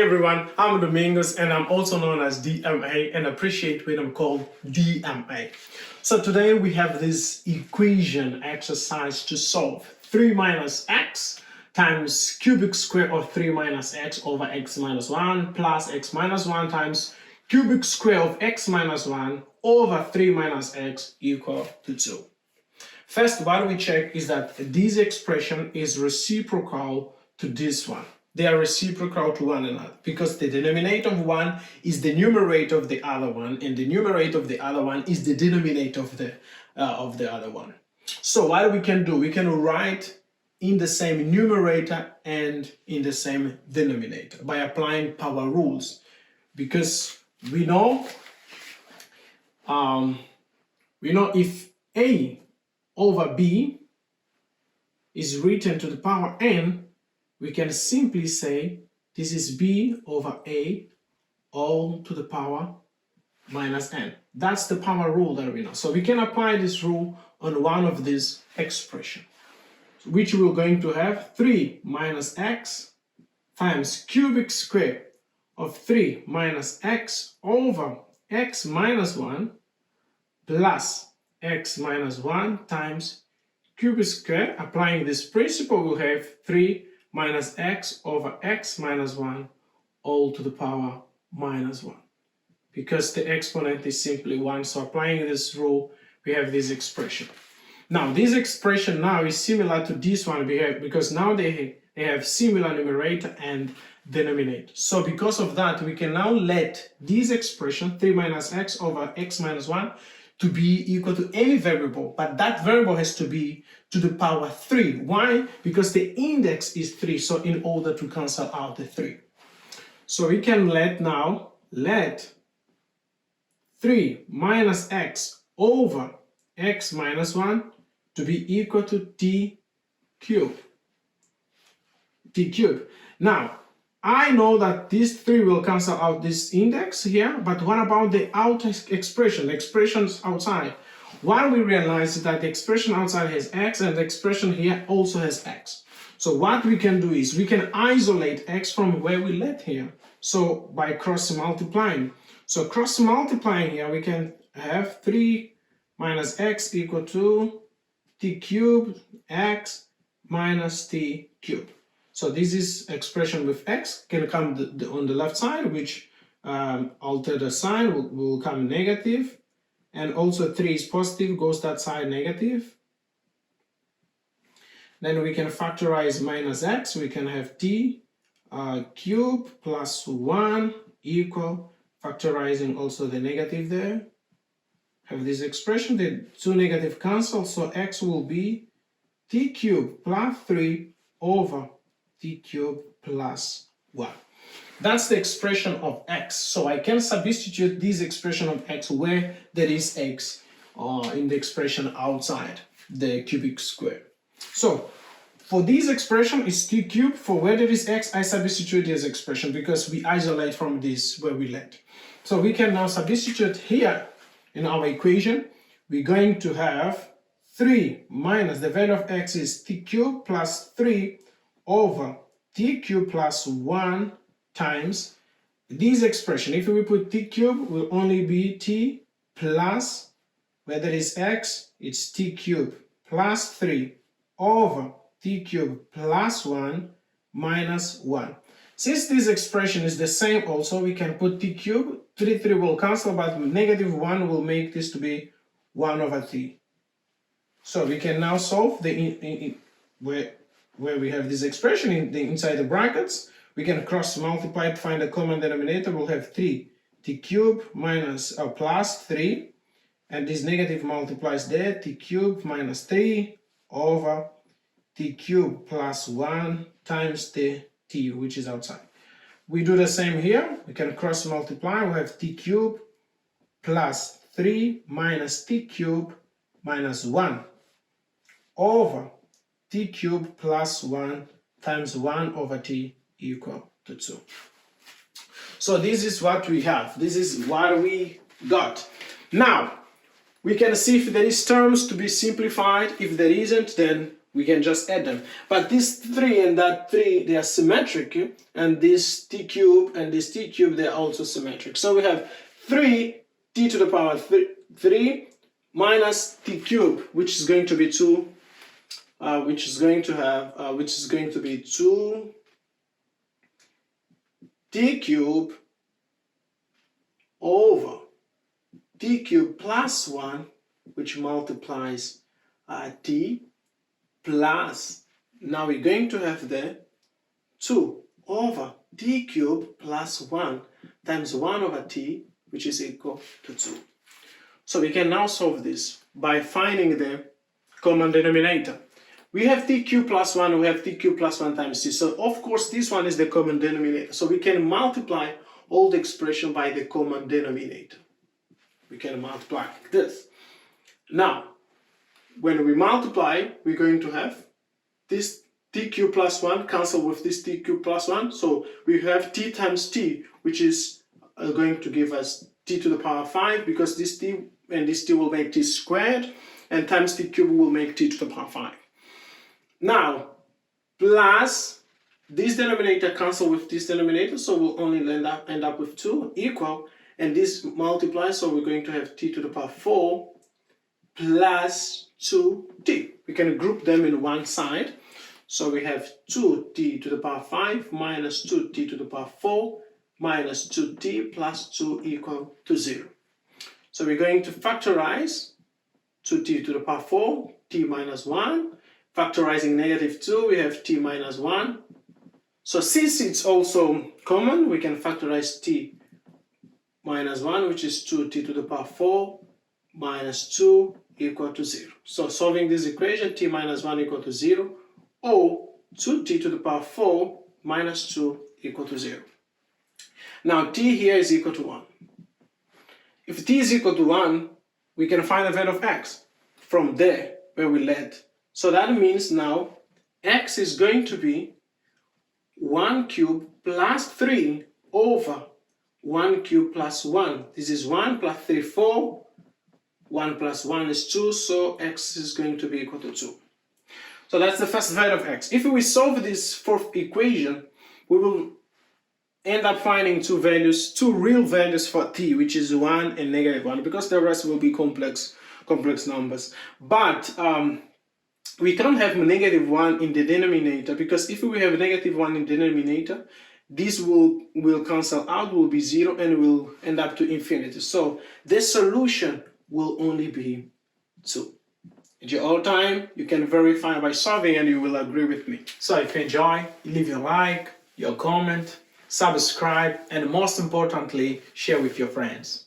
everyone, I'm Domingos and I'm also known as DMA and appreciate when I'm called DMA. So today we have this equation exercise to solve 3 minus x times cubic square of 3 minus x over x minus 1 plus x minus 1 times cubic square of x minus 1 over 3 minus x equal to 2. First, what we check is that this expression is reciprocal to this one. They are reciprocal to one another because the denominator of one is the numerator of the other one, and the numerator of the other one is the denominator of the other one. So what we can do, we can write in the same numerator and in the same denominator by applying power rules, because we know if a over b is written to the power n, we can simply say this is b over a all to the power minus n. That's the power rule that we know. So we can apply this rule on one of these expressions, which we're going to have 3 minus x times cubic square of 3 minus x over x minus 1 plus x minus 1 times cubic square. Applying this principle, we'll have 3 minus x over x minus 1 all to the power minus 1, because the exponent is simply 1. So applying this rule, we have this expression. Now this expression now is similar to this one we have, because now they have similar numerator and denominator. So because of that, we can now let this expression 3 minus x over x minus 1 to be equal to any variable, but that variable has to be to the power 3. Why? Because the index is 3, so in order to cancel out the 3. So we can let 3 minus x over x minus 1 to be equal to t cubed. Now, I know that this 3 will cancel out this index here, but what about the outer expression, the expressions outside? What we realize is that the expression outside has x and the expression here also has x. So what we can do is we can isolate x from where we let here. So by cross multiplying. So cross multiplying here, we can have 3 minus x equal to t cubed x minus t cubed. So this is expression with x can come on the left side, which alter the sign will come negative, and also 3 is positive, goes that side negative. Then we can factorize minus x. We can have t cubed plus 1 equal, factorizing also the negative there. Have this expression, the two negative cancel, so x will be t cubed plus 3 over t cubed plus 1. That's the expression of x. So I can substitute this expression of x where there is x in the expression outside the cubic square. So for this expression is t cubed. For where there is x, I substitute this expression because we isolate from this where we let. So we can now substitute here in our equation. We're going to have 3 minus the value of x is t cubed plus 3 over t cubed plus 1 times this expression. If we put t cubed, will only be t plus, where there is x, it's t cubed plus 3 over t cubed plus 1 minus 1. Since this expression is the same also, we can put t cubed, 3 will cancel, but negative 1 will make this to be 1 over t. So we can now solve the where we have this expression inside the brackets. We can cross multiply to find a common denominator. We'll have 3 t cubed minus plus 3, and this negative multiplies there, t cubed minus 3 over t cubed plus 1 times the t, which is outside. We do the same here. We can cross multiply. We have t cubed plus 3 minus t cubed minus 1 over t cubed plus 1 times 1 over t equal to 2. So this is what we have. This is what we got. Now, we can see if there is terms to be simplified. If there isn't, then We can just add them. But this 3 and that 3, they are symmetric, and this t cube and this t cube, they are also symmetric. So we have 3 t to the power 3 minus t cube, which is going to be 2, which is going to be 2 t cube over t cube plus 1, which multiplies t plus, now we're going to have the 2 over t cube plus 1 times 1 over t, which is equal to 2. So we can now solve this by finding the common denominator. We have t cube plus 1, we have t cube plus 1 times t. So of course this one is the common denominator. So we can multiply all the expression by the common denominator. We can multiply like this. Now, when we multiply, we're going to have this t cube plus 1 cancel with this t cube plus 1. So we have t times t, which is going to give us t to the power 5, because this t and this t will make t squared, and times t cube will make t to the power 5. Now, plus this denominator cancel with this denominator, so we'll only end up with 2 equal, and this multiplies, so we're going to have t to the power 4 plus 2t. We can group them in one side. So we have 2t to the power 5 minus 2t to the power 4 minus 2t plus 2 equal to 0. So we're going to factorize 2t to the power 4, t minus 1. Factorizing negative 2, we have t minus 1. So since it's also common, we can factorize t minus 1, which is 2t to the power 4 minus 2 equal to 0. So solving this equation, t minus 1 equal to 0, or 2t to the power 4 minus 2 equal to 0. Now t here is equal to 1. If t is equal to 1, we can find the value of x from there where we led. So that means now x is going to be 1 cube plus 3 over 1 cube plus 1. This is 1 plus 3, 4. 1 plus 1 is 2, so x is going to be equal to 2. So that's the first value of x. If we solve this fourth equation, we will end up finding two real values for t, which is 1 and negative 1, because the rest will be complex numbers. But we can't have negative 1 in the denominator, because if we have negative 1 in the denominator, this will cancel out, will be 0, and will end up to infinity. So the solution will only be 2. At your own time, you can verify by solving, and you will agree with me. So if you enjoy, leave your like, your comment, subscribe, and most importantly, share with your friends.